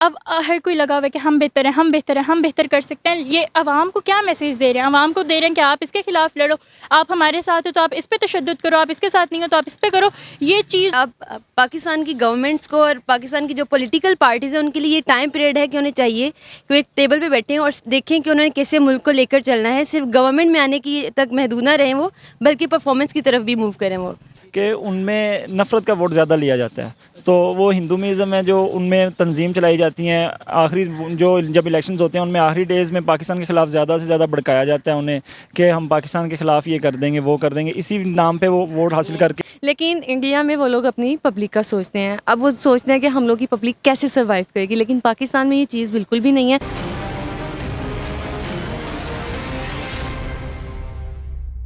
اب ہر کوئی لگا ہوا ہے کہ ہم بہتر ہیں، ہم بہتر ہیں، ہم بہتر کر سکتے ہیں. یہ عوام کو کیا میسیج دے رہے ہیں؟ عوام کو دے رہے ہیں کہ آپ اس کے خلاف لڑو، آپ ہمارے ساتھ ہو تو آپ اس پہ تشدد کرو، آپ اس کے ساتھ نہیں ہو تو آپ اس پہ کرو. یہ چیز اب پاکستان کی گورنمنٹس کو اور پاکستان کی جو پولیٹیکل پارٹیز ہیں ان کے لیے یہ ٹائم پیریڈ ہے کہ انہیں چاہیے کہ وہ ایک ٹیبل پہ بیٹھیں اور دیکھیں کہ انہوں نے کیسے ملک کو لے کر چلنا ہے. صرف گورنمنٹ میں آنے کی تک محدود نہ رہیں وہ، بلکہ پرفارمنس کی طرف بھی موو کریں وہ. کہ ان میں نفرت کا ووٹ زیادہ لیا جاتا ہے. تو وہ ہندوازم ہے جو ان میں تنظیم چلائی جاتی ہیں، آخری جو جب الیکشنز ہوتے ہیں ان میں آخری ڈیز میں پاکستان کے خلاف زیادہ سے زیادہ بھڑکایا جاتا ہے انہیں کہ ہم پاکستان کے خلاف یہ کر دیں گے، وہ کر دیں گے، اسی نام پہ وہ ووٹ حاصل کر کے. لیکن انڈیا میں وہ لوگ اپنی پبلک کا سوچتے ہیں. اب وہ سوچتے ہیں کہ ہم لوگ کی پبلک کیسے سروائیو کرے گی، لیکن پاکستان میں یہ چیز بالکل بھی نہیں ہے.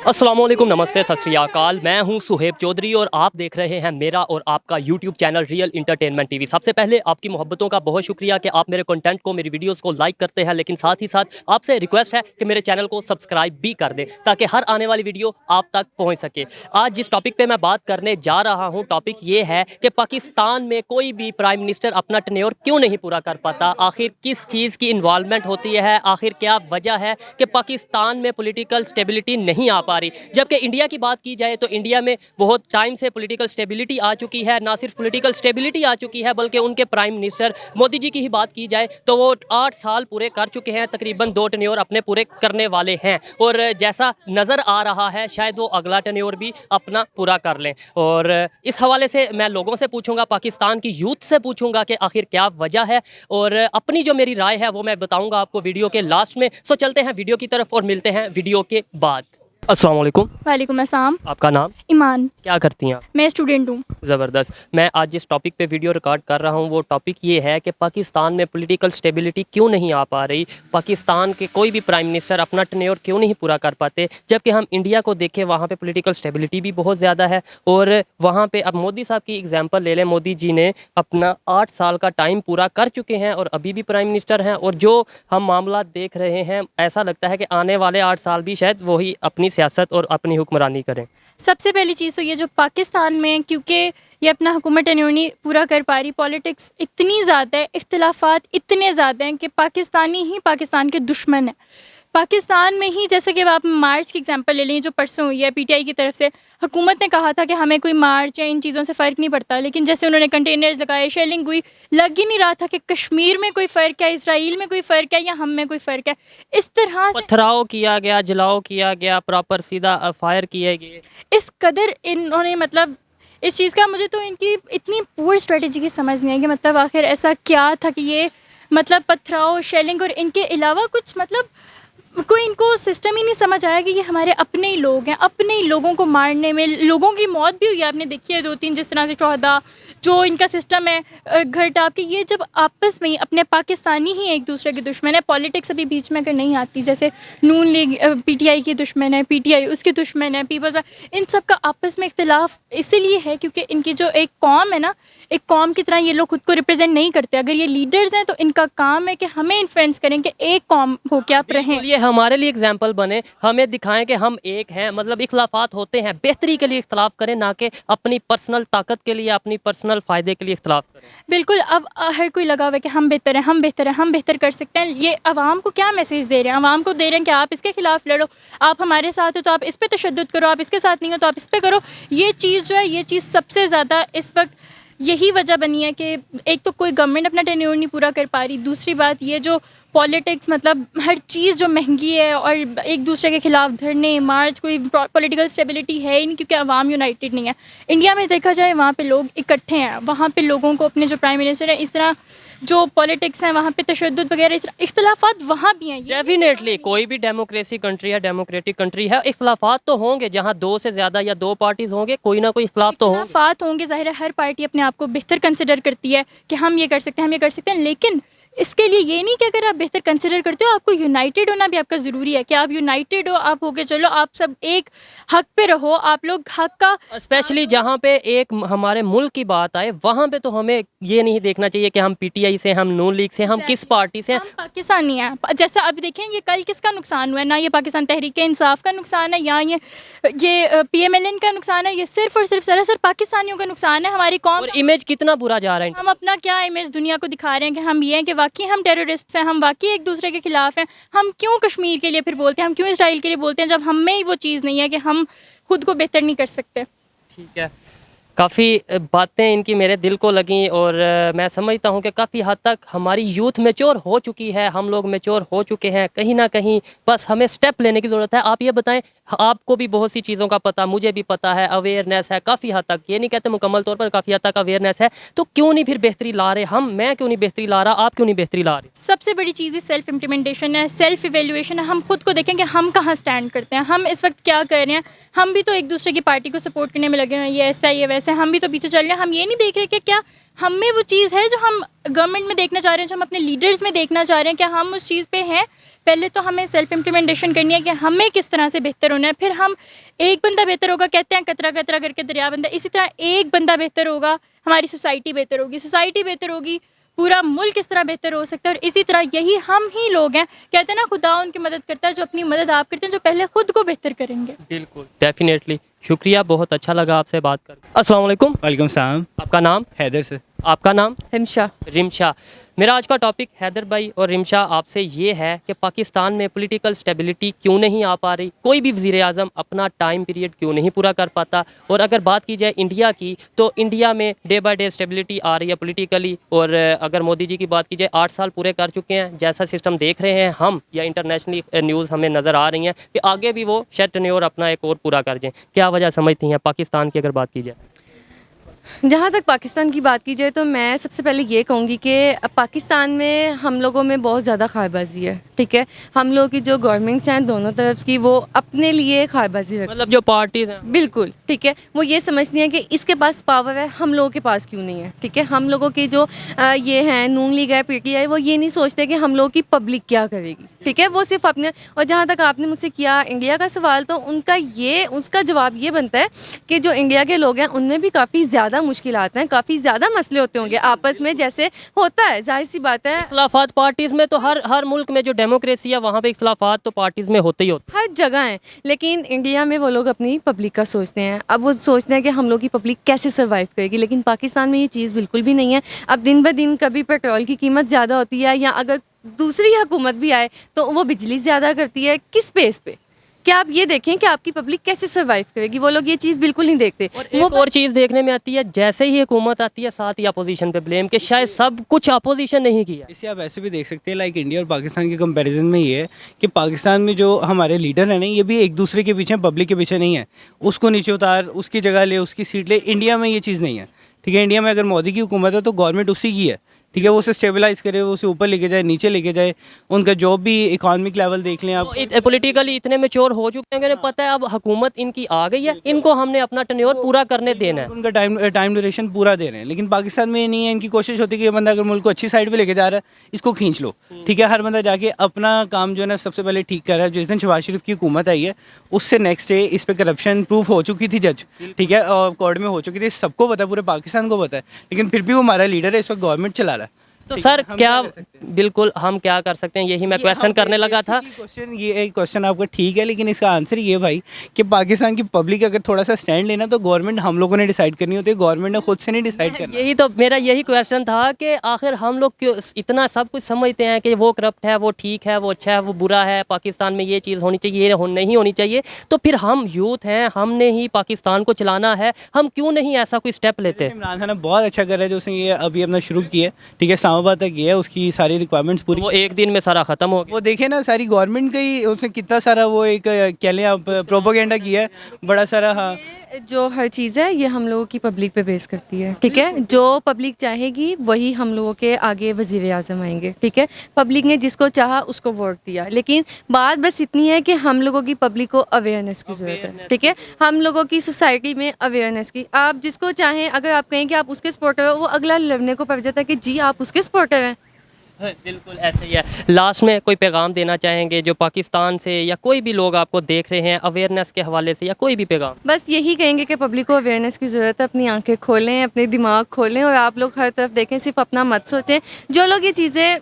السلام علیکم، نمستے، ست شری اکال. میں ہوں سہیب چودھری اور آپ دیکھ رہے ہیں میرا اور آپ کا YouTube channel real entertainment TV وی. سب سے پہلے آپ کی محبتوں کا بہت شکریہ کہ آپ میرے کنٹینٹ کو، میری ویڈیوز کو لائک کرتے ہیں، لیکن ساتھ ہی ساتھ آپ سے ریکویسٹ ہے کہ میرے چینل کو سبسکرائب بھی کر دیں تاکہ ہر آنے والی ویڈیو آپ تک پہنچ سکے. آج جس ٹاپک پہ میں بات کرنے جا رہا ہوں، ٹاپک یہ ہے کہ پاکستان میں کوئی بھی پرائم منسٹر اپنا ٹینیور کیوں نہیں پورا کر پاتا. آخر کس چیز کی انوالومنٹ ہوتی ہے، آخر کیا وجہ ہے کہ پاکستان میں پولیٹیکل اسٹیبلٹی نہیں آ پا رہی. جبکہ انڈیا کی بات کی جائے تو انڈیا میں بہت ٹائم سے پولیٹیکل اسٹیبلٹی آ چکی ہے. نہ صرف پولیٹیکل اسٹیبلٹی آ چکی ہے بلکہ ان کے پرائم منسٹر مودی جی کی ہی بات کی جائے تو وہ 8 سال پورے کر چکے ہیں، تقریباً 2 ٹینیور اپنے پورے کرنے والے ہیں. اور جیسا نظر آ رہا ہے شاید وہ اگلا ٹینیور بھی اپنا پورا کر لیں. اور اس حوالے سے میں لوگوں سے پوچھوں گا، پاکستان کی یوتھ سے پوچھوں گا کہ آخر کیا وجہ ہے، اور اپنی جو میری رائے ہے وہ میں بتاؤں گا آپ کو ویڈیو کے لاسٹ میں. سو چلتے ہیں ویڈیو کی طرف اور ملتے ہیں ویڈیو کے بعد. السلام علیکم. وعلیکم السلام. آپ کا نام؟ ایمان. کیا کرتی ہیں آپ؟ میں اسٹوڈنٹ ہوں. زبردست. میں آج جس ٹاپک پہ ویڈیو ریکارڈ کر رہا ہوں وہ ٹاپک یہ ہے کہ پاکستان میں پولیٹیکل اسٹیبلٹی کیوں نہیں آ پا رہی. پاکستان کے کوئی بھی پرائم منسٹر اپنا ٹینیور کیوں نہیں پورا کر پاتے. جبکہ ہم انڈیا کو دیکھیں وہاں پہ پولیٹیکل اسٹیبلٹی بھی بہت زیادہ ہے. اور وہاں پہ اب مودی صاحب کی اگزامپل لے لیں، مودی جی نے اپنا 8 سال کا ٹائم پورا کر چکے ہیں اور ابھی بھی پرائم منسٹر ہیں. اور جو ہم معاملات دیکھ رہے ہیں ایسا لگتا ہے کہ آنے والے 8 سال بھی شاید وہی اپنی سیاست اور اپنی حکمرانی کریں. سب سے پہلی چیز تو یہ جو پاکستان میں، کیونکہ یہ اپنا حکومت ٹینیور نہیں پورا کر پا رہی، پالیٹکس اتنی زیادہ ہے، اختلافات اتنے زیادہ ہیں کہ پاکستانی ہی پاکستان کے دشمن ہیں. پاکستان میں ہی جیسے کہ آپ مارچ کی اگزامپل لے لیں جو پرسوں ہوئی ہے، پی ٹی آئی کی طرف سے حکومت نے کہا تھا کہ ہمیں کوئی مارچ یا ان چیزوں سے فرق نہیں پڑتا، لیکن جیسے انہوں نے کنٹینرز لگائے، شیلنگ ہوئی، لگ ہی نہیں رہا تھا کہ کشمیر میں کوئی فرق ہے، اسرائیل میں کوئی فرق ہے یا ہم میں کوئی فرق ہے. اس طرح سے پتھراؤ کیا گیا، جلاؤ کیا گیا، پراپر سیدھا فائر کیے گئے. اس قدر انہوں نے مطلب اس چیز کا، مجھے تو ان کی اتنی پور اسٹریٹجی کی سمجھ نہیں آئی کہ مطلب آخر ایسا کیا تھا کہ یہ مطلب پتھراؤ، شیلنگ، اور ان کے علاوہ کچھ مطلب کوئی ان کو سسٹم ہی نہیں سمجھ آیا کہ یہ ہمارے اپنے ہی لوگ ہیں. اپنے ہی لوگوں کو مارنے میں لوگوں کی موت بھی ہوئی ہے، آپ نے دیکھی ہے 2-3 جس طرح سے شہدا، جو ان کا سسٹم ہے گھر ٹاپ کے. یہ جب آپس میں ہی اپنے پاکستانی ہی ایک دوسرے کے دشمن ہے، پالیٹکس ابھی بیچ میں اگر نہیں آتی، جیسے نون لیگ پی ٹی آئی کی دشمن ہے، پی ٹی آئی اس کے دشمن ہے، پیپلز، ان سب کا آپس میں اختلاف اسی لیے ہے کیونکہ ان کی جو ایک قوم ہے نا، ایک قوم کی طرح یہ لوگ خود کو ریپرزینٹ نہیں کرتے. اگر یہ لیڈرز ہیں تو ان کا کام ہے کہ ہمیں انفلوئنس کریں کہ ایک قوم ہو کے آپ رہیں. یہ ہمارے لیے اگزامپل بنے، ہمیں دکھائیں کہ ہم ایک ہیں. مطلب اختلافات ہوتے ہیں، بہتری کے لیے اختلاف کریں، نہ کہ اپنی پرسنل طاقت کے لیے، اپنی پرسنل فائدے کے لیے اختلاف کریں. بالکل. اب ہر کوئی لگا ہوا ہے کہ ہم بہتر ہیں، ہم بہتر ہیں، ہم بہتر کر سکتے ہیں. یہ عوام کو کیا میسیج دے رہے ہیں؟ عوام کو دے رہے ہیں کہ آپ اس کے خلاف لڑو، آپ ہمارے ساتھ ہو تو آپ اس پہ تشدد کرو، آپ اس کے ساتھ نہیں ہو تو آپ اس پہ کرو. یہ چیز جو ہے، یہ چیز سب سے زیادہ اس وقت یہی وجہ بنی ہے کہ ایک تو کوئی گورنمنٹ اپنا ٹینیور نہیں پورا کر پا رہی، دوسری بات یہ جو پالیٹکس، مطلب ہر چیز جو مہنگی ہے اور ایک دوسرے کے خلاف دھرنے مارچ، کوئی پولیٹیکل اسٹیبلٹی ہے ہی نہیں کیونکہ عوام یونائٹڈ نہیں ہے. انڈیا میں دیکھا جائے وہاں پہ لوگ اکٹھے ہیں، وہاں پہ لوگوں کو اپنے جو پرائم منسٹر ہیں، اس طرح جو پالیٹکس ہیں وہاں پہ تشدد وغیرہ، اس طرح اختلافات وہاں بھی ہیں. ڈیفینیٹلی کوئی بھی ڈیموکریسی کنٹری ہے، ڈیموکریٹک کنٹری ہے، اختلافات تو ہوں گے. جہاں 2 سے زیادہ یا 2 پارٹیز ہوں گے کوئی نہ کوئی اختلاف تو ہوں گے. اختلافات ہوں گے، ظاہر ہے ہر پارٹی اپنے آپ کو بہتر کنسیڈر کرتی ہے کہ ہم یہ کر سکتے ہیں، ہم یہ کر سکتے ہیں، لیکن اس کے لیے یہ نہیں کہ اگر آپ بہتر کنسیڈر کرتے ہو، آپ کو یونائٹیڈ ہونا بھی آپ کا ضروری ہے کہ آپ یونائٹیڈ ہو، آپ ہو کے چلو، آپ سب ایک حق پہ رہو، آپ لوگ حق کا اسپیشلی جہاں پہ ایک ہمارے ملک کی بات آئے وہاں پہ تو ہمیں یہ نہیں دیکھنا چاہیے کہ ہم پی ٹی آئی سے، ہم نون لیگ سے، ہم کس پارٹی سے ہیں. ہم پاکستانی ہیں. جیسا اب دیکھیں یہ کل کس کا نقصان ہوا ہے، نہ یہ پاکستان تحریک انصاف کا نقصان ہے یا یہ پی ایم ایل این کا نقصان ہے، یہ صرف اور صرف سراسر پاکستانیوں کا نقصان ہے. ہماری قوم اور امیج کتنا برا جا رہا ہے. ہم اپنا کیا امیج دنیا کو دکھا رہے ہیں کہ ہم یہ ہیں کہ واقعی ہم ٹیررسٹ ہیں، ہم واقعی ایک دوسرے کے خلاف ہیں. ہم کیوں کشمیر کے لیے پھر بولتے ہیں، ہم کیوں اسرائیل کے لیے بولتے ہیں، جب ہم میں ہی وہ چیز نہیں ہے کہ ہم خود کو بہتر نہیں کر سکتے. ٹھیک ہے، کافی باتیں ان کی میرے دل کو لگیں اور میں سمجھتا ہوں کہ کافی حد تک ہماری یوتھ میچور ہو چکی ہے، ہم لوگ میچور ہو چکے ہیں کہیں نہ کہیں. بس ہمیں سٹیپ لینے کی ضرورت ہے. آپ یہ بتائیں، آپ کو بھی بہت سی چیزوں کا پتہ، مجھے بھی پتہ ہے، اویئرنیس ہے کافی حد تک، یہ نہیں کہتے مکمل طور پر، کافی حد تک اویئرنیس ہے. تو کیوں نہیں پھر بہتری لا رہے میں کیوں نہیں بہتری لا رہا، آپ کیوں نہیں بہتری لا رہے؟ سب سے بڑی چیز سیلف امپلیمنٹیشن ہے، سیلف ایویلیویشن ہے. ہم خود کو دیکھیں کہ ہم کہاں سٹینڈ کرتے ہیں، ہم اس وقت کیا کر رہے ہیں. ہم بھی تو ایک دوسرے کی پارٹی کو سپورٹ کرنے میں لگے ہیں، یہ ایسا یہ ویسا، ہم بھی تو پیچھے چل رہے ہیں. ہم یہ نہیں دیکھ رہے کہ کیا ہم میں وہ چیز ہے جو ہم گورنمنٹ میں دیکھنا چاہ رہے ہیں، جو ہم اپنے لیڈرز میں دیکھنا چاہ رہے ہیں، کیا ہم اس چیز پہ ہیں. پہلے تو ہمیں سیلف امپلیمنٹیشن کرنی ہے کہ ہمیں کس طرح سے بہتر ہونا ہے. پھر ہم ایک بندہ بہتر ہوگا، کہتے ہیں قطرہ قطرہ کر کے دریا بندہ، اسی طرح ایک بندہ بہتر ہوگا، ہماری سوسائٹی بہتر ہوگی، سوسائٹی بہتر ہوگی، پورا ملک اس طرح بہتر ہو سکتا ہے. اور اسی طرح یہی ہم ہی لوگ ہیں، کہتے ہیں نا خدا ان کی مدد کرتا ہے جو اپنی مدد آپ کرتے ہیں، جو پہلے خود کو بہتر کریں گے. بالکل ڈیفینیٹلی. شکریہ، بہت اچھا لگا آپ سے بات کر. السلام علیکم. وعلیکم السلام. آپ کا نام؟ حیدر سے. آپ کا نام؟ ہمشا. رمشا. میرا آج کا ٹاپک حیدر بھائی اور رمشا آپ سے یہ ہے کہ پاکستان میں پولیٹیکل سٹیبلٹی کیوں نہیں آ پا رہی، کوئی بھی وزیر اعظم اپنا ٹائم پیریڈ کیوں نہیں پورا کر پاتا. اور اگر بات کی جائے انڈیا کی تو انڈیا میں ڈے بائی ڈے سٹیبلٹی آ رہی ہے پولیٹیکلی. اور اگر مودی جی کی بات کی جائے 8 سال پورے کر چکے ہیں، جیسا سسٹم دیکھ رہے ہیں ہم یا انٹرنیشنلی نیوز ہمیں نظر آ رہی ہیں کہ آگے بھی وہ شاید ٹینیور اپنا ایک اور پورا کر جائیں. کیا وجہ سمجھتی ہیں پاکستان کی اگر بات کی جائے؟ جہاں تک پاکستان کی بات کی جائے تو میں سب سے پہلے یہ کہوں گی کہ پاکستان میں ہم لوگوں میں بہت زیادہ خواہ بازی ہے. ٹھیک ہے، ہم لوگوں کی جو گورنمنٹس ہیں دونوں طرف کی، وہ اپنے لیے خواہ بازی رکھتی ہیں. مطلب جو پارٹیز ہیں بالکل ٹھیک ہے، وہ یہ سمجھتی ہیں کہ اس کے پاس پاور ہے، ہم لوگوں کے پاس کیوں نہیں ہے. ٹھیک ہے، ہم لوگوں کی جو یہ ہیں نون لیگ ہے، پی ٹی آئی، وہ یہ نہیں سوچتے کہ ہم لوگوں کی پبلک کیا کرے گی. ٹھیک ہے، وہ صرف اپنے. اور جہاں تک آپ نے مجھ سے کیا انڈیا کا سوال، تو اس کا جواب یہ بنتا ہے کہ جو انڈیا کے لوگ ہیں ان میں بھی کافی زیادہ مشکلات ہیں، کافی زیادہ مسئلے ہوتے ہوں گے آپس میں، جیسے ہوتا ہے، ظاہر سی بات ہے. اختلافات پارٹیز میں تو ہر ملک میں جو ڈیموکریسی ہے وہاں پہ اختلافات تو پارٹیز میں ہوتے ہی ہوتے ہر جگہ ہیں، لیکن انڈیا میں وہ لوگ اپنی پبلک کا سوچتے ہیں. اب وہ سوچتے ہیں کہ ہم لوگ کی پبلک کیسے سروائیو کرے گی، لیکن پاکستان میں یہ چیز بالکل بھی نہیں ہے. اب دن بہ دن کبھی پیٹرول کی قیمت زیادہ ہوتی ہے، یا اگر دوسری حکومت بھی آئے تو وہ بجلی زیادہ کرتی ہے. کس بیس پہ؟ کیا آپ یہ دیکھیں کہ آپ کی پبلک کیسے سروائیو کرے گی، وہ لوگ یہ چیز بالکل نہیں دیکھتے. اور ایک اور چیز دیکھنے میں آتی ہے، جیسے ہی حکومت آتی ہے ساتھ ہی اپوزیشن پہ بلیم کہ شاید سب کچھ اپوزیشن نہیں کیا. اسے آپ ایسے بھی دیکھ سکتے ہیں، لائک انڈیا اور پاکستان کے کمپیریزن میں یہ ہے کہ پاکستان میں جو ہمارے لیڈر ہیں نا، یہ بھی ایک دوسرے کے پیچھے، پبلک کے پیچھے نہیں ہے. اس کو نیچے اتار، اس کی جگہ لے، اس کی سیٹ لے. انڈیا میں یہ چیز نہیں ہے. ٹھیک ہے، انڈیا میں اگر مودی کی حکومت ہے تو گورنمنٹ اسی کی ہے. ٹھیک ہے، وہ اسے اسٹیبلائز کرے، وہ اسے اوپر لے کے جائے، نیچے لے کے جائے. ان کا جاب بھی اکانومک لیول دیکھ لیں آپ. پولیٹیکلی اتنے میچور ہو چکے ہیں کہ انہیں پتہ ہے اب حکومت ان کی آ گئی ہے، ان کو ہم نے اپنا ٹینیور پورا کرنے دینا ہے. ان کا ٹائم ڈیوریشن پورا دے رہے ہیں. لیکن پاکستان میں یہ نہیں ہے. ان کی کوشش ہوتی ہے کہ یہ بندہ اگر ملک کو اچھی سائڈ پہ لے کے جا رہا ہے، اس کو کھینچ لو. ٹھیک ہے، ہر بندہ جا کے اپنا کام جو ہے نا سب سے پہلے ٹھیک کر رہا ہے. جس دن شہباز شریف کی حکومت آئی ہے اس سے نیکسٹ ڈے اس پہ کرپشن پروف ہو چکی تھی جج. ٹھیک ہے، اور کورٹ میں ہو چکی تھی. سب کو پتا ہے، پورے پاکستان کو پتا ہے. لیکن پھر بھی وہ ہمارا لیڈر ہے، اس وقت گورنمنٹ چلا رہا ہے. تو سر کیا بالکل ہم کیا کر سکتے ہیں، یہی میں کویسچن کرنے لگا تھا. یہ ایک کویسچن آپ کا ٹھیک ہے، لیکن اس کا آنسر یہ بھائی کہ پاکستان کی پبلک اگر تھوڑا سا سٹینڈ لینا تو گورنمنٹ ہم لوگوں نے ڈیسائیڈ کرنی ہوتی ہے. گورنمنٹ نے خود سے نہیں ڈیسائیڈ کرنا. یہی تو میرا یہی کویسچن تھا کہ آخر ہم لوگ کیوں اتنا سب کچھ سمجھتے ہیں کہ وہ کرپٹ ہے، وہ ٹھیک ہے، وہ اچھا ہے، وہ برا ہے، پاکستان میں یہ چیز ہونی چاہیے، یہ نہیں ہونی چاہیے. تو پھر ہم یوتھ ہیں، ہم نے ہی پاکستان کو چلانا ہے، ہم کیوں نہیں ایسا کوئی سٹیپ لیتے؟ عمران خان بہت اچھا کر رہا ہے جو اس نے یہ ابھی اپنا شروع کیا ہے. ٹھیک ہے، اسلام آباد تک یہ ہے، اس کی ساری ریکوائرمنٹس پوری. وہ ایک دن میں سارا ختم ہو گیا. وہ دیکھیں نا، ساری گورنمنٹ کا ہی اس نے کتنا سارا وہ ایک کہہ لیں آپ پروپیگنڈا کیا ہے بڑا سارا. ہاں، جو ہر چیز ہے یہ ہم لوگوں کی پبلک پہ بیس کرتی ہے. ٹھیک ہے، جو پبلک چاہے گی وہی ہم لوگوں کے آگے وزیر اعظم آئیں گے. ٹھیک ہے، پبلک نے جس کو چاہا اس کو ووٹ دیا. لیکن بات بس اتنی ہے کہ ہم لوگوں کی پبلک کو اویئرنیس کی ضرورت ہے. ٹھیک ہے، ہم لوگوں کی سوسائٹی میں اویئرنیس کی. آپ جس کو چاہیں، اگر آپ کہیں کہ آپ اس کے سپورٹر ہو، وہ اگلا لڑنے کو پڑ جاتا ہے کہ جی آپ اس کے سپورٹر ہیں. بالکل ایسے ہی ہے. لاسٹ میں کوئی پیغام دینا چاہیں گے جو پاکستان سے یا کوئی بھی لوگ آپ کو دیکھ رہے ہیں اویئرنیس کے حوالے سے، یا کوئی بھی پیغام؟ بس یہی کہیں گے کہ پبلک کو اویئرنیس کی ضرورت ہے. اپنی آنکھیں کھولیں، اپنے دماغ کھولیں، اور آپ لوگ ہر طرف دیکھیں، صرف اپنا مت سوچیں. جو لوگ یہ چیزیں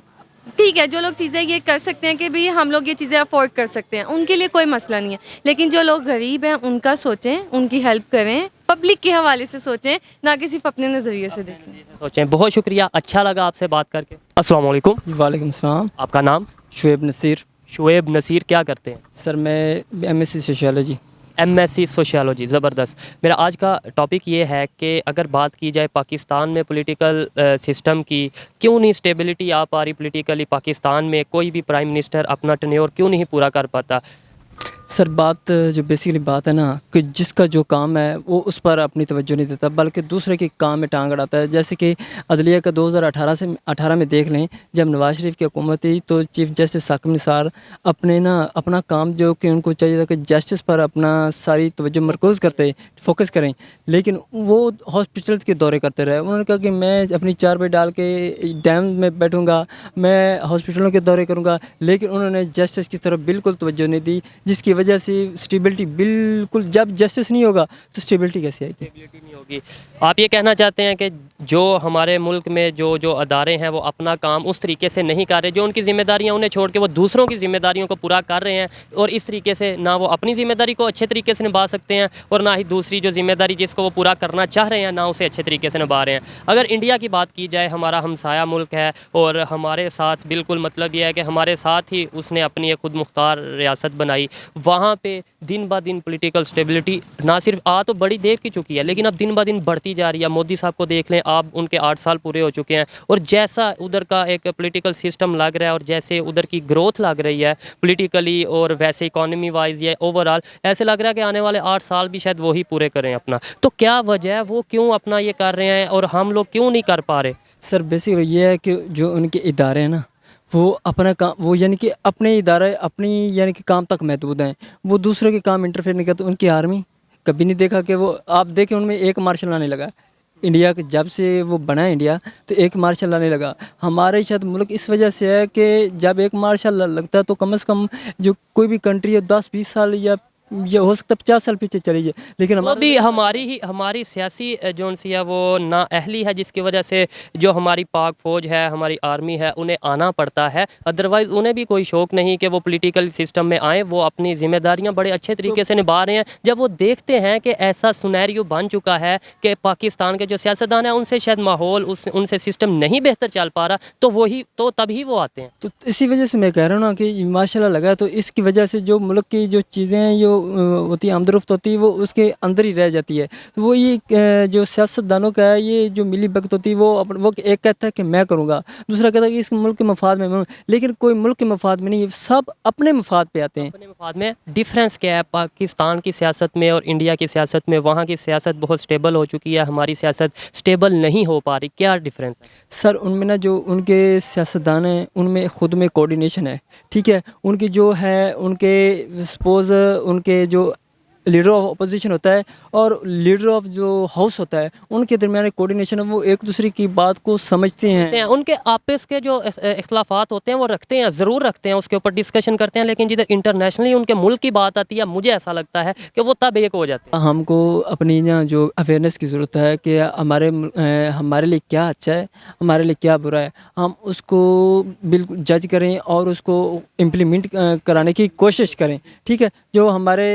ٹھیک ہے، جو لوگ چیزیں یہ کر سکتے ہیں کہ بھی ہم لوگ یہ چیزیں افورڈ کر سکتے ہیں، ان کے لیے کوئی مسئلہ نہیں ہے. لیکن جو لوگ غریب ہیں ان کا سوچیں، ان کی ہیلپ کریں، پبلک کے حوالے سے سوچیں، نہ کہ صرف اپنے نظریے سے دیکھیں. سوچیں. بہت شکریہ، اچھا لگا آپ سے بات کر کے. السلام علیکم. وعلیکم السلام. آپ کا نام؟ شعیب نصیر. شعیب نصیر. کیا کرتے ہیں؟ سر میں M S C sociology. M S C sociology. زبردست. میرا آج کا ٹاپک یہ ہے کہ اگر بات کی جائے پاکستان میں پولیٹیکل سسٹم کی، کیوں نہیں اسٹیبلٹی آ پا رہی پولیٹیکلی پاکستان میں؟ کوئی بھی پرائم منسٹر اپنا ٹینیور کیوں نہیں پورا کر پاتا؟ سر بات جو بیسیکلی بات ہے نا کہ جس کا جو کام ہے وہ اس پر اپنی توجہ نہیں دیتا، بلکہ دوسرے کے کام میں ٹانگ اڑاتا ہے. جیسے کہ عدلیہ کا 2018 میں دیکھ لیں، جب نواز شریف کی حکومت تھی تو چیف جسٹس ثاقب نثار اپنا کام جو کہ ان کو چاہیے تھا کہ جسٹس پر اپنا ساری توجہ مرکوز کرتے، فوکس کریں، لیکن وہ ہاسپٹلس کے دورے کرتے رہے. انہوں نے کہا کہ میں اپنی چار پہ ڈال کے ڈیم میں بیٹھوں گا، میں ہاسپٹلوں کے دورے کروں گا، لیکن انہوں نے جسٹس کی طرف بالکل توجہ نہیں دی، جس کی وجہ سے اسٹیبلٹی بالکل، جب جسٹس نہیں ہوگا تو اسٹیبلٹی کیسے آئے گی؟ اسٹیبلٹی نہیں ہوگی. آپ یہ کہنا چاہتے ہیں کہ جو ہمارے ملک میں جو ادارے ہیں وہ اپنا کام اس طریقے سے نہیں کر رہے، جو ان کی ذمہ داریاں انہیں چھوڑ کے وہ دوسروں کی ذمہ داریوں کو پورا کر رہے ہیں، اور اس طریقے سے نہ وہ اپنی ذمہ داری کو اچھے طریقے سے نبھا سکتے ہیں، اور نہ ہی دوسری جو ذمہ داری جس کو وہ پورا کرنا چاہ رہے ہیں نہ اسے اچھے طریقے سے نبھا رہے ہیں. اگر انڈیا کی بات کی جائے، ہمارا ہمسایہ ملک ہے، اور ہمارے ساتھ بالکل مطلب یہ ہے کہ ہمارے ساتھ ہی اس نے اپنی ایک خود مختار ریاست بنائی. وہاں پہ دن بہ دن پولیٹیکل سٹیبلٹی نہ صرف تو بڑی دیر کی چکی ہے، لیکن اب دن بہ دن بڑھتی جا رہی ہے. مودی صاحب کو دیکھ لیں، آپ ان کے 8 سال پورے ہو چکے ہیں، اور جیسا ادھر کا ایک پولیٹیکل سسٹم لگ رہا ہے، اور جیسے ادھر کی گروتھ لگ رہی ہے پولیٹیکلی اور ویسے اکانومی وائز یا اوور آل، ایسے لگ رہا ہے کہ آنے والے 8 سال بھی شاید وہی پورے کریں اپنا. تو کیا وجہ ہے، وہ کیوں اپنا یہ کر رہے ہیں اور ہم لوگ کیوں نہیں کر پا رہے؟ سر بیسیکلی یہ ہے کہ جو ان کے ادارے ہیں نا، وہ اپنا کام، وہ یعنی کہ اپنے ادارے اپنی یعنی کہ کام تک محدود ہیں، وہ دوسرے کے کام انٹرفیئر نہیں کرتے. ان کی آرمی کبھی نہیں دیکھا کہ وہ، آپ دیکھیں ان میں ایک مارشل لا نہیں لگا. انڈیا کے جب سے وہ بنا ہے انڈیا تو ایک مارشل لا نہیں لگا. ہمارے شاید ملک اس وجہ سے ہے کہ جب ایک مارشل لا لگتا ہے تو کم از کم جو کوئی بھی کنٹری ہے 10-20 سال یا ہو سکتا ہے 50 سال پیچھے چلی جائے. لیکن وہ بھی ہماری سیاسی جو سی ہے وہ نااہلی ہے، جس کی وجہ سے جو ہماری پاک فوج ہے، ہماری آرمی ہے، انہیں آنا پڑتا ہے. ادروائز انہیں بھی کوئی شوق نہیں کہ وہ پولیٹیکل سسٹم میں آئیں. وہ اپنی ذمہ داریاں بڑے اچھے طریقے سے نبھا رہے ہیں. جب وہ دیکھتے ہیں کہ ایسا سنیریو بن چکا ہے کہ پاکستان کے جو سیاستدان ہیں ان سے شاید ماحول، ان سے سسٹم نہیں بہتر چل پا رہا، تو تبھی وہ آتے ہیں. تو اسی وجہ سے میں کہہ رہا ہوں نا کہ ماشاء اللہ لگا، تو اس کی وجہ سے جو ملک کی جو چیزیں ہیں جو ہوتی ہے، آمد و رفت ہوتی ہے، وہ اس کے اندر ہی رہ جاتی ہے. تو وہ یہ جو سیاست دانوں کا ہے، یہ جو ملی بھگت ہوتی ہے، وہ ایک کہتا ہے کہ میں کروں گا، دوسرا کہتا ہے کہ اس ملک کے مفاد میں، لیکن کوئی ملک کے مفاد میں نہیں، سب اپنے مفاد پہ آتے ہیں. اپنے مفاد میں. ڈفرینس کیا ہے پاکستان کی سیاست میں اور انڈیا کی سیاست میں؟ وہاں کی سیاست بہت سٹیبل ہو چکی ہے، ہماری سیاست سٹیبل نہیں ہو پا رہی. کیا ڈفرینس ہے؟ سر ان میں نا جو ان کے سیاستدان ہیں ان میں خود میں کوارڈینیشن ہے، ٹھیک ہے. ان کی جو ہے، ان کے سپوز ان کے جو لیڈر آف اپوزیشن ہوتا ہے اور لیڈر آف جو ہاؤس ہوتا ہے، ان کے درمیان کوارڈینیشن ہے. وہ ایک دوسرے کی بات کو سمجھتے ہیں. ان کے آپس کے جو اختلافات ہوتے ہیں وہ رکھتے ہیں، ضرور رکھتے ہیں، اس کے اوپر ڈسکشن کرتے ہیں، لیکن جدھر انٹرنیشنلی ان کے ملک کی بات آتی ہے، مجھے ایسا لگتا ہے کہ وہ تب ایک ہو جاتے ہیں. ہم کو اپنی جو اویئرنیس کی ضرورت ہے کہ ہمارے لیے کیا اچھا ہے، ہمارے لیے کیا برا ہے، ہم اس کو بالکل جج کریں اور اس کو امپلیمنٹ کرانے کی کوشش کریں. ٹھیک ہے، جو ہمارے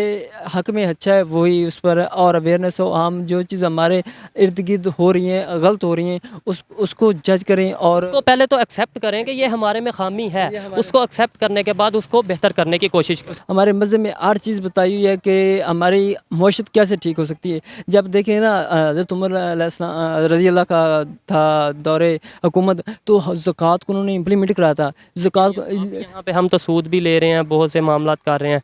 حق میں اچھا ہے وہی اس پر اور اویئرنیس ہو. ہم جو چیز ہمارے ارد گرد ہو رہی ہیں، غلط ہو رہی ہیں، اس کو جج کریں، اور اس کو پہلے تو ایکسیپٹ کریں کہ یہ ہمارے میں خامی ہے. اس کو ایکسیپٹ کرنے کے بعد اس کو بہتر کرنے کی کوشش کریں. ہمارے مذہب میں 8 چیز بتائی ہوئی ہے کہ ہماری معیشت کیسے ٹھیک ہو سکتی ہے. جب دیکھیں نا حضرت عمر علیہ السلام رضی اللہ کا تھا دور حکومت، تو زکوٰۃ کو انہوں نے امپلیمنٹ کرایا تھا. زکوٰۃ کو یہاں پہ ہم تو سود بھی لے رہے ہیں، بہت سے معاملات کر رہے ہیں.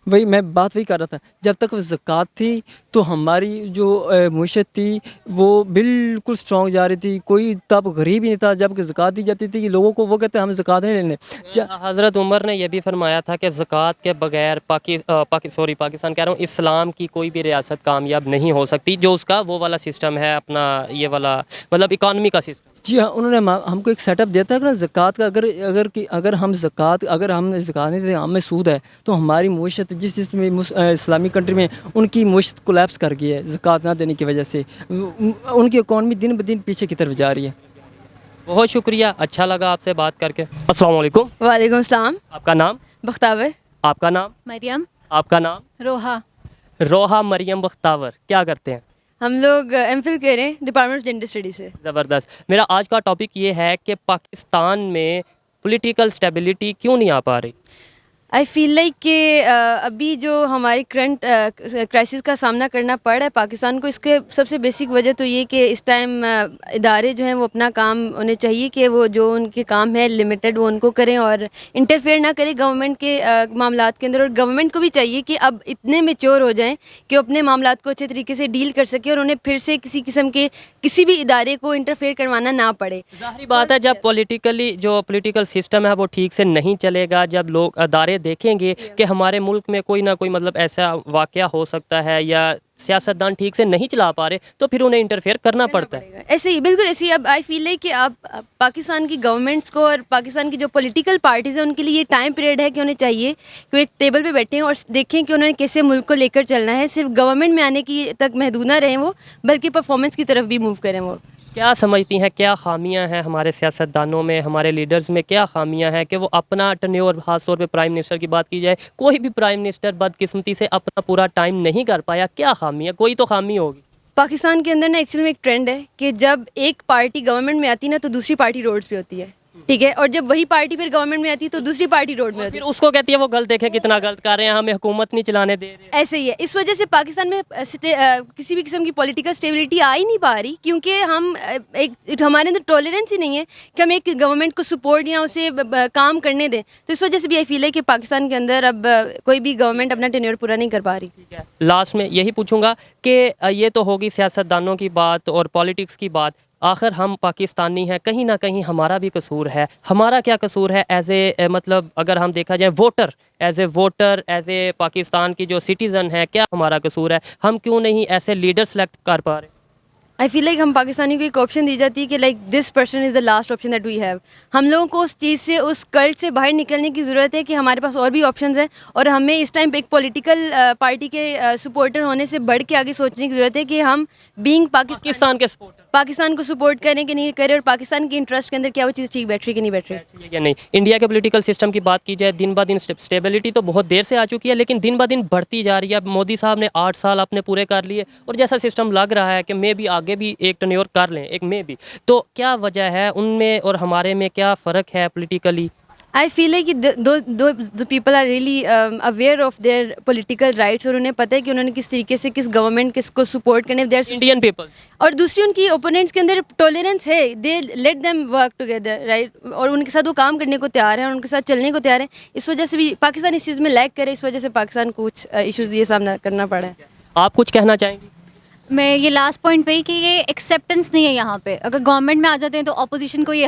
وہی میں بات وہی کر رہا تھا، جب تک وہ زکوٰۃ تھی تو ہماری جو معیشت تھی وہ بالکل اسٹرانگ جا رہی تھی. کوئی تب غریب ہی نہیں تھا. جب کہ زکوٰۃ دی جاتی تھی کہ لوگوں کو، وہ کہتے ہیں ہم زکوٰۃ نہیں لینے. حضرت عمر نے یہ بھی فرمایا تھا کہ زکوٰۃ کے بغیر پاکستان کہہ رہا ہوں، اسلام کی کوئی بھی ریاست کامیاب نہیں ہو سکتی. جو اس کا وہ والا سسٹم ہے اپنا، یہ والا مطلب اکانومی کا سسٹم. جی ہاں، انہوں نے ہم کو ایک سیٹ اپ دیتا ہے کہ زکوٰۃ کا اگر ہم زکوٰۃ نہیں دیتے، ہم میں سود ہے، تو ہماری معیشت جس میں اسلامی کنٹری میں ان کی معیشت کولیپس کر گئی ہے زکوٰۃ نہ دینے کی وجہ سے، ان کی اکانومی دن بدن پیچھے کی طرف جا رہی ہے۔ بہت شکریہ، اچھا لگا آپ سے بات کر کے۔ السلام علیکم، وعلیکم السلام۔ آپ کا نام؟ بختاور۔ آپ کا نام؟ مریم۔ آپ کا نام؟ روحا۔ روحا مریم بختاور، کیا کرتے ہیں؟ ہم لوگ ایم فل کر رہے ہیں ڈپارٹمنٹ آف جینڈر اسٹڈی سے۔ زبردست۔ میرا آج کا ٹاپک یہ ہے کہ پاکستان میں پولیٹیکل سٹیبلٹی کیوں نہیں آ پا رہی؟ آئی فیل لائک کہ ابھی جو ہماری کرنٹ کرائسس کا سامنا کرنا پڑ رہا ہے پاکستان کو، اس کے سب سے بیسک وجہ تو یہ کہ اس ٹائم ادارے جو ہیں وہ اپنا کام انہیں چاہیے کہ وہ جو ان کے کام ہے لمیٹڈ وہ ان کو کریں اور انٹرفیئر نہ کریں گورنمنٹ کے معاملات کے اندر، اور گورنمنٹ کو بھی چاہیے کہ اب اتنے میچور ہو جائیں کہ وہ اپنے معاملات کو اچھے طریقے سے ڈیل کر سکے اور انہیں پھر سے کسی قسم کے کسی بھی ادارے کو انٹرفیئر کروانا نہ پڑے۔ ظاہری بات ہے، جب پولیٹیکل سسٹم ہے وہ ٹھیک سے نہیں چلے گا، جب لوگ ادارے دیکھیں گے کہ ہمارے ملک میں کوئی نہ کوئی مطلب ایسا واقعہ ہو سکتا ہے یا سیاستدان ٹھیک سے نہیں چلا پا رہے، تو پھر انہیں انٹرفیئر کرنا پڑتا ہے۔ ایسے ہی بالکل ایسے ہی اب آئی فیل ہے کہ اب پاکستان کی گورنمنٹس کو اور پاکستان کی جو پولیٹیکل پارٹیز ہیں ان کے لیے یہ ٹائم پیریڈ ہے کہ انہیں چاہیے کہ وہ ایک ٹیبل پہ بیٹھیں اور دیکھیں کہ انہوں نے کیسے ملک کو لے کر چلنا ہے، صرف گورنمنٹ میں آنے کی تک محدود نہ رہیں وہ، بلکہ پرفارمنس کی طرف بھی موو کریں وہ۔ کیا سمجھتی ہیں کیا خامیاں ہیں ہمارے سیاستدانوں میں، ہمارے لیڈرز میں کیا خامیاں ہیں کہ وہ اپنا ٹرنیور، خاص طور پہ پرائم منسٹر کی بات کی جائے، کوئی بھی پرائم منسٹر بدقسمتی سے اپنا پورا ٹائم نہیں کر پایا؟ کیا خامی ہے؟ کوئی تو خامی ہوگی۔ پاکستان کے اندر نا ایکچولی میں ایک ٹرینڈ ہے کہ جب ایک پارٹی گورنمنٹ میں آتی نا تو دوسری پارٹی روڈز پہ ہوتی ہے، ٹھیک ہے، اور جب وہی پارٹی پھر گورنمنٹ میں آتی ہے تو دوسری پارٹی روڈ میں ہوتی پھر ہے۔ اس کو کہتی ہے وہ غلط، دیکھیں کتنا غلط کر رہے ہیں، ہمیں حکومت نہیں چلانے دے رہے۔ ایسے ہی ہے، اس وجہ سے پاکستان میں کسی بھی قسم کی پولیٹیکل اسٹیبلٹی آ ہی نہیں پا رہی، کیونکہ ہمارے اندر ٹالرنس ہی نہیں ہے کہ ہم ایک گورنمنٹ کو سپورٹ یا اسے کام کرنے دیں، تو اس وجہ سے بھی آئی فیل ہے کہ پاکستان کے اندر اب کوئی بھی گورنمنٹ اپنا ٹینیور پورا نہیں کر پا رہی۔ لاسٹ میں یہی پوچھوں گا کہ یہ تو ہوگی سیاستدانوں کی بات اور پالیٹکس کی بات، آخر ہم پاکستانی ہیں، کہیں نہ کہیں ہمارا بھی قصور ہے۔ ہمارا کیا قصور ہے ایز اے مطلب اگر ہم دیکھا جائے ووٹر، ایز اے پاکستان کی جو سٹیزن ہے، کیا ہمارا قصور ہے؟ ہم کیوں نہیں ایسے لیڈر سلیکٹ کر پا رہے؟ آئی فیل لائک ہم پاکستانی کو ایک آپشن دی جاتی ہے کہ like this person is the last option that we have. ہم لوگوں کو اس چیز سے، اس کلٹ سے باہر نکلنے کی ضرورت ہے کہ ہمارے پاس اور بھی آپشنز ہیں، اور ہمیں اس ٹائم پہ ایک پولیٹیکل پارٹی کے سپورٹر ہونے سے بڑھ کے آگے سوچنے کی ضرورت ہے کہ ہم بینگ پاکستان کے سپورٹر پاکستان کو سپورٹ کریں کہ نہیں کریں، اور پاکستان کے انٹرسٹ کے اندر کیا وہ چیز ٹھیک بیٹھ رہی کہ نہیں بیٹھ رہی۔ یا نہیں۔ انڈیا کے پولیٹیکل سسٹم کی بات کی جائے، دن بہ دن اسٹیبلٹی تو بہت دیر سے آ چکی ہے، لیکن دن بہ دن بڑھتی جا رہی ہے۔ اب مودی صاحب نے 8 سال اپنے پورے کر لیے، اور جیسا سسٹم لگ رہا ہے کہ میں بھی آگے بھی ایک ٹرنیور کر لیں، ایک میں بھی، تو کیا وجہ ہے ان میں اور ہمارے میں، کیا فرق ہے پولیٹیکلی؟ آئی فیل ہے کہ the people are really aware of their political rights, اور انہیں پتہ ہے کہ انہوں نے کس طریقے سے کس گورنمنٹ کو سپورٹ کرنے، انڈین پیپل، اور دوسری ان کی اوپوننٹس کے اندر ٹالرنس ہے، they let them work together right, اور ان کے ساتھ وہ کام کرنے کو تیار ہیں اور ان کے ساتھ چلنے کو تیار ہیں۔ اس وجہ سے بھی پاکستان اس چیز میں لیک کرے، اس وجہ سے پاکستان کو کچھ ایشوز یہ سامنا کرنا پڑا ہے۔ آپ کچھ کہنا چاہیں گی؟ میں یہ لاسٹ پوائنٹ پہ ہی کہ یہ ایکسیپٹنس نہیں ہے یہاں پہ، اگر گورنمنٹ میں آ جاتے ہیں تو اپوزیشن کو یہ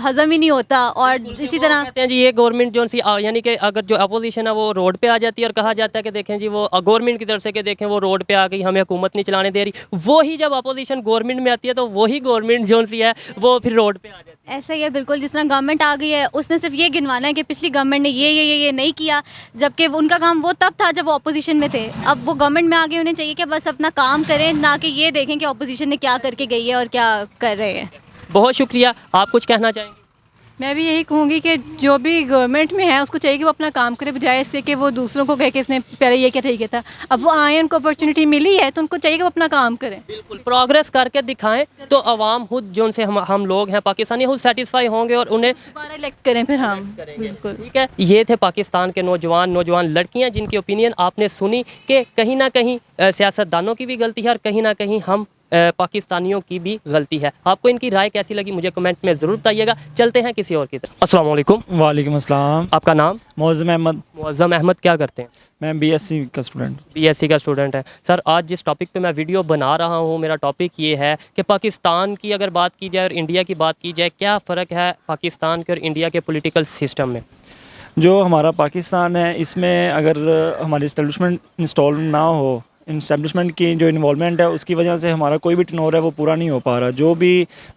ہضم ہی نہیں ہوتا، اور اسی طرح کہتے ہیں جی یہ گورنمنٹ جو سی، یعنی کہ اگر جو اپوزیشن ہے وہ روڈ پہ آ جاتی ہے اور کہا جاتا ہے کہ دیکھیں جی وہ گورنمنٹ کی طرف سے کہ دیکھیں وہ روڈ پہ آ گئی، ہمیں حکومت نہیں چلانے دے رہی، وہی جب اپوزیشن گورنمنٹ میں آتی ہے تو وہی گورنمنٹ جو سی ہے وہ پھر روڈ پہ آ جاتی ہے۔ ایسا ہی ہے بالکل، جس طرح گورنمنٹ آ گئی ہے اس نے صرف یہ گنوانا ہے کہ پچھلی گورنمنٹ نے یہ نہیں کیا، جبکہ ان کا کام وہ تب تھا جب وہ اپوزیشن میں تھے۔ اب وہ گورنمنٹ میں آ گئے، انہیں چاہیے کہ بس اپنا کام کریں، نہ کہ یہ دیکھیں کہ اپوزیشن نے کیا کر کے گئی ہے اور کیا کر رہے ہیں۔ بہت شکریہ، آپ کچھ کہنا چاہیں گے؟ میں بھی یہی کہوں گی کہ جو بھی گورنمنٹ میں ہے اس کو چاہیے کہ وہ اپنا کام کرے، بجائے اس سے کہ وہ دوسروں کو کہے کہ اس نے پہلے یہ کیا تھا یہ کیا تھا۔ اب وہ آئے، ان کو اپرچونیٹی ملی ہے تو ان کو چاہیے کہ وہ اپنا کام کریں، بالکل پروگریس کر کے دکھائیں، تو عوام خود جو ان سے ہم لوگ ہیں پاکستانی خود سیٹسفائی ہوں گے اور انہیں دوبارہ الیکٹ کریں پھر ہم۔ بالکل ٹھیک ہے۔ یہ تھے پاکستان کے نوجوان لڑکیاں جن کی اوپینین آپ نے سنی کہ کہیں نہ کہیں سیاستدانوں کی بھی غلطی ہے اور کہیں نہ کہیں ہم پاکستانیوں کی بھی غلطی ہے۔ آپ کو ان کی رائے کیسی لگی مجھے کمنٹ میں ضرور بتائیے گا۔ چلتے ہیں کسی اور کی طرف۔ السلام علیکم۔ وعلیکم السلام۔ آپ کا نام؟ معظم احمد۔ معظم احمد، کیا کرتے ہیں؟ میں BSc کا اسٹوڈنٹ۔ BSc کا اسٹوڈنٹ ہے۔ سر آج جس ٹاپک پہ میں ویڈیو بنا رہا ہوں، میرا ٹاپک یہ ہے کہ پاکستان کی اگر بات کی جائے اور انڈیا کی بات کی جائے، کیا فرق ہے پاکستان کے اور انڈیا کے پولیٹیکل سسٹم میں؟ جو ہمارا پاکستان ہے اس میں اگر ہماری اسٹیبلشمنٹ انسٹال نہ ہو اسٹیبلشمنٹ کی جو انوالومنٹ ہے اس کی وجہ سے ہمارا کوئی بھی ٹرن ہے وہ پورا نہیں ہو پا رہا. جو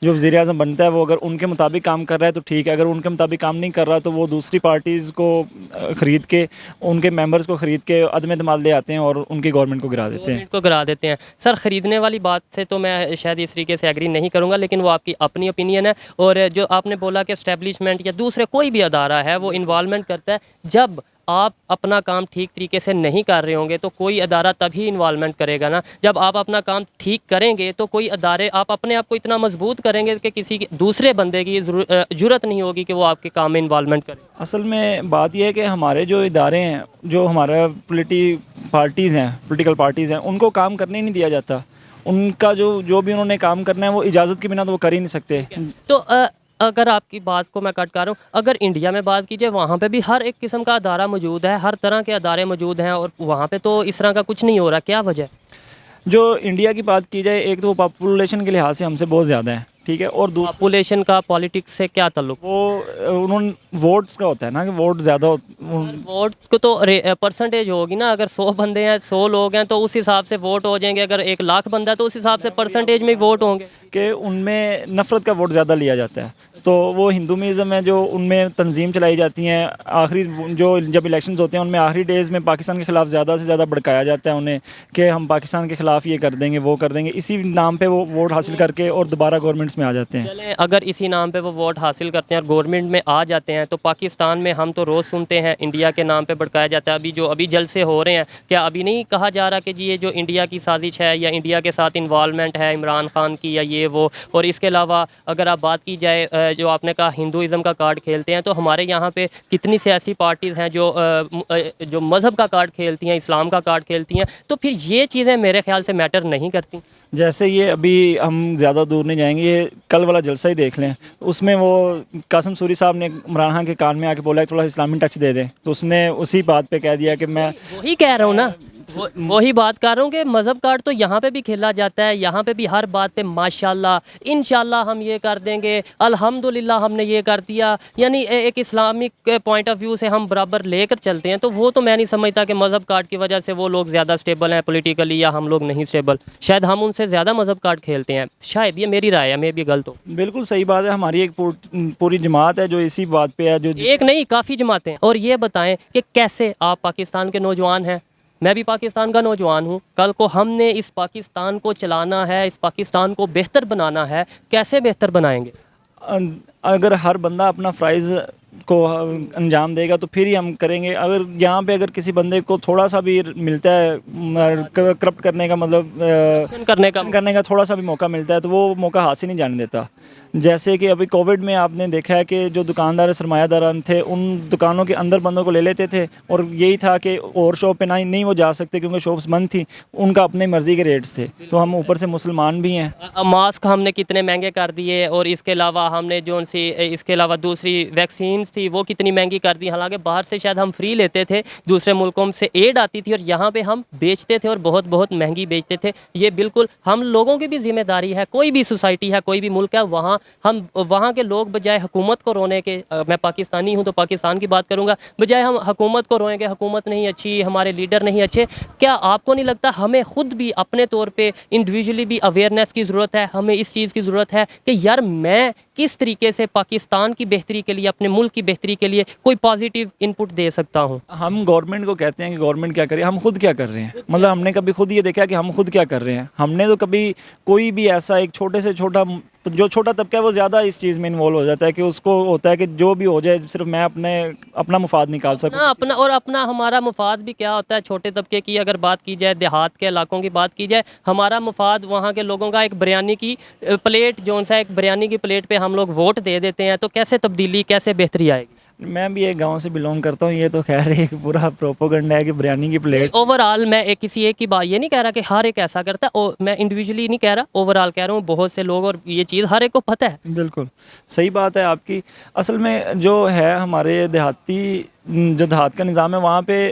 وزیر اعظم بنتا ہے وہ اگر ان کے مطابق کام کر رہا ہے تو ٹھیک ہے, اگر ان کے مطابق کام نہیں کر رہا تو وہ دوسری پارٹیز کو خرید کے, ان کے ممبرز کو خرید کے عدم اعتماد لے آتے ہیں اور ان کی گورنمنٹ کو گرا دیتے ہیں. سر خریدنے والی بات سے تو میں شاید اس طریقے سے ایگری نہیں کروں گا, لیکن وہ آپ کی اپنی اوپینین ہے. اور جو آپ نے بولا کہ اسٹیبلشمنٹ یا دوسرے کوئی بھی ادارہ ہے وہ انوالومنٹ کرتا ہے, جب آپ اپنا کام ٹھیک طریقے سے نہیں کر رہے ہوں گے تو کوئی ادارہ تبھی انوالومنٹ کرے گا نا. جب آپ اپنا کام ٹھیک کریں گے تو کوئی ادارے, آپ اپنے آپ کو اتنا مضبوط کریں گے کہ کسی دوسرے بندے کی ضرورت نہیں ہوگی کہ وہ آپ کے کام میں انوالومنٹ کرے. اصل میں بات یہ ہے کہ ہمارے جو ادارے ہیں, جو ہمارا پولیٹیکل پارٹیز ہیں, ان کو کام کرنے نہیں دیا جاتا. ان کا جو بھی انہوں نے کام کرنا ہے وہ اجازت کے بنا تو وہ کر ہی نہیں سکتے. تو اگر آپ کی بات کو میں کٹ کر رہا ہوں, اگر انڈیا میں بات کی جائے وہاں پہ بھی ہر ایک قسم کا ادارہ موجود ہے, ہر طرح کے ادارے موجود ہیں, اور وہاں پہ تو اس طرح کا کچھ نہیں ہو رہا, کیا وجہ ہے؟ جو انڈیا کی بات کی جائے, ایک تو وہ پاپولیشن کے لحاظ سے ہم سے بہت زیادہ ہیں, ٹھیک ہے, اور پاپولیشن کا پالیٹکس سے کیا تعلق؟ وہ انہوں نے ووٹس کا ہوتا ہے نا کہ ووٹ زیادہ ووٹ کو تو پرسنٹیج ہوگی نا. اگر 100 بندے ہیں, 100 لوگ ہیں تو اس حساب سے ووٹ ہو جائیں گے. اگر 1 لاکھ بندہ ہے تو اس حساب سے پرسنٹیج میں ووٹ ہوں گے. کہ ان میں نفرت کا ووٹ زیادہ لیا جاتا ہے. تو وہ ہندوازم ہے جو ان میں تنظیم چلائی جاتی ہیں, آخری جب الیکشنز ہوتے ہیں ان میں آخری ڈیز میں پاکستان کے خلاف زیادہ سے زیادہ بھڑکایا جاتا ہے انہیں کہ ہم پاکستان کے خلاف یہ کر دیں گے, وہ کر دیں گے. اسی نام پہ وہ ووٹ حاصل کر کے اور دوبارہ گورنمنٹس میں آ جاتے ہیں. چلیں, اگر اسی نام پہ وہ ووٹ حاصل کرتے ہیں اور گورنمنٹ میں آ جاتے ہیں, تو پاکستان میں ہم تو روز سنتے ہیں انڈیا کے نام پہ بھڑکایا جاتا ہے. ابھی جلسے ہو رہے ہیں, کیا ابھی نہیں کہا جا رہا کہ جی یہ جو انڈیا کی سازش ہے یا انڈیا کے ساتھ انوالومنٹ ہے عمران خان کی یا یہ وہ؟ اور اس کے علاوہ اگر آپ بات کی جائے, جو آپ نے کہا ہندوازم کا کارڈ کھیلتے ہیں, تو ہمارے یہاں پہ کتنی سیاسی پارٹیز ہیں جو مذہب کا کارڈ کھیلتی ہیں, اسلام کا کارڈ کھیلتی ہیں. تو پھر یہ چیزیں میرے خیال سے میٹر نہیں کرتی. جیسے یہ ابھی ہم زیادہ دور نہیں جائیں گے, یہ کل والا جلسہ ہی دیکھ لیں, اس میں وہ قاسم سوری صاحب نے عمران خان کے کان میں آ کے بولا کہ تھوڑا اسلامی ٹچ دے دیں, تو اس نے اسی بات پہ کہہ دیا کہ میں وہی کہہ رہا ہوں نا, وہی بات کر رہا ہوں کہ مذہب کارڈ تو یہاں پہ بھی کھیلا جاتا ہے. یہاں پہ بھی ہر بات پہ ماشاءاللہ, انشاءاللہ ہم یہ کر دیں گے, الحمدللہ ہم نے یہ کر دیا, یعنی ایک اسلامک پوائنٹ آف ویو سے ہم برابر لے کر چلتے ہیں. تو وہ تو میں نہیں سمجھتا کہ مذہب کارڈ کی وجہ سے وہ لوگ زیادہ سٹیبل ہیں پولیٹیکلی یا ہم لوگ نہیں سٹیبل. شاید ہم ان سے زیادہ مذہب کارڈ کھیلتے ہیں, شاید یہ میری رائے ہے, میں بھی غلط ہوں. بالکل صحیح بات ہے. ہماری ایک پوری جماعت ہے جو اسی بات پہ ہے, جو ایک نہیں کافی جماعتیں. اور یہ بتائیں کہ کیسے آپ پاکستان کے نوجوان ہیں, میں بھی پاکستان کا نوجوان ہوں, کل کو ہم نے اس پاکستان کو چلانا ہے, اس پاکستان کو بہتر بنانا ہے, کیسے بہتر بنائیں گے؟ اگر ہر بندہ اپنا فرائض کو انجام دے گا تو پھر ہی ہم کریں گے. اگر کسی بندے کو تھوڑا سا بھی ملتا ہے کرپٹ کرنے کا, مطلب کرنے کا تھوڑا سا بھی موقع ملتا ہے, تو وہ موقع ہاتھ سے نہیں جانے دیتا. جیسے کہ ابھی کووڈ میں آپ نے دیکھا ہے کہ جو دکاندار سرمایہ داران تھے, ان دکانوں کے اندر بندوں کو لے لیتے تھے, اور یہی تھا کہ اور شاپ پہ نہیں وہ جا سکتے کیونکہ شاپس بند تھیں, ان کا اپنے مرضی کے ریٹس تھے. تو ہم اوپر سے مسلمان بھی ہیں. ماسک ہم نے کتنے مہنگے کر دیے, اور اس کے علاوہ ہم نے اس کے علاوہ دوسری ویکسینز تھی وہ کتنی مہنگی کر دی. حالانکہ باہر سے شاید ہم فری لیتے تھے, دوسرے ملکوں سے ایڈ آتی تھی, اور یہاں پہ ہم بیچتے تھے اور بہت بہت مہنگی بیچتے تھے. یہ بالکل ہم لوگوں کی بھی ذمہ داری ہے. کوئی بھی سوسائٹی ہے, کوئی بھی ملک ہے, وہاں کے لوگ بجائے حکومت کو رونے کے, میں پاکستانی ہوں تو پاکستان کی بات کروں گا, بجائے ہم حکومت کو روئیں گے حکومت نہیں اچھی, ہمارے لیڈر نہیں اچھے, کیا آپ کو نہیں لگتا ہمیں خود بھی اپنے طور پہ انڈیویجولی بھی اویئرنیس کی ضرورت ہے؟ ہمیں اس چیز کی ضرورت ہے کہ یار میں کس طریقے سے پاکستان کی بہتری کے لیے, اپنے ملک کی بہتری کے لیے کوئی پازیٹیو انپٹ دے سکتا ہوں. ہم گورنمنٹ کو کہتے ہیں کہ گورنمنٹ کیا کرے, ہم خود کیا کر رہے ہیں؟ مطلب ہم نے کبھی خود یہ دیکھا کہ ہم خود کیا کر رہے ہیں؟ ہم نے تو کبھی کوئی بھی ایسا ایک چھوٹے سے چھوٹا, جو چھوٹا طبقہ ہے وہ زیادہ اس چیز میں انوالو ہو جاتا ہے کہ اس کو ہوتا ہے کہ جو بھی ہو جائے صرف میں اپنا مفاد نکال سکوں. اپنا ہمارا مفاد بھی کیا ہوتا ہے چھوٹے طبقے کی اگر بات کی جائے, دیہات کے علاقوں کی بات کی جائے, ہمارا مفاد وہاں کے لوگوں کا ایک بریانی کی پلیٹ, ایک بریانی کی پلیٹ پہ ہم لوگ ووٹ دے دیتے ہیں, تو کیسے تبدیلی, کیسے بہتری آئے گی؟ میں بھی ایک گاؤں سے بلونگ کرتا ہوں, یہ تو خیر ایک پورا پروپیگنڈا ہے کہ بریانی کی پلیٹ. اوور آل میں کسی ایک کی بات یہ نہیں کہہ رہا کہ ہر ایک ایسا کرتا ہے, میں انڈیویجولی نہیں کہہ رہا, اوور آل کہہ رہا ہوں بہت سے لوگ, اور یہ چیز ہر ایک کو پتہ ہے. بالکل صحیح بات ہے آپ کی. اصل میں جو ہے ہمارے دیہات کا نظام ہے, وہاں پہ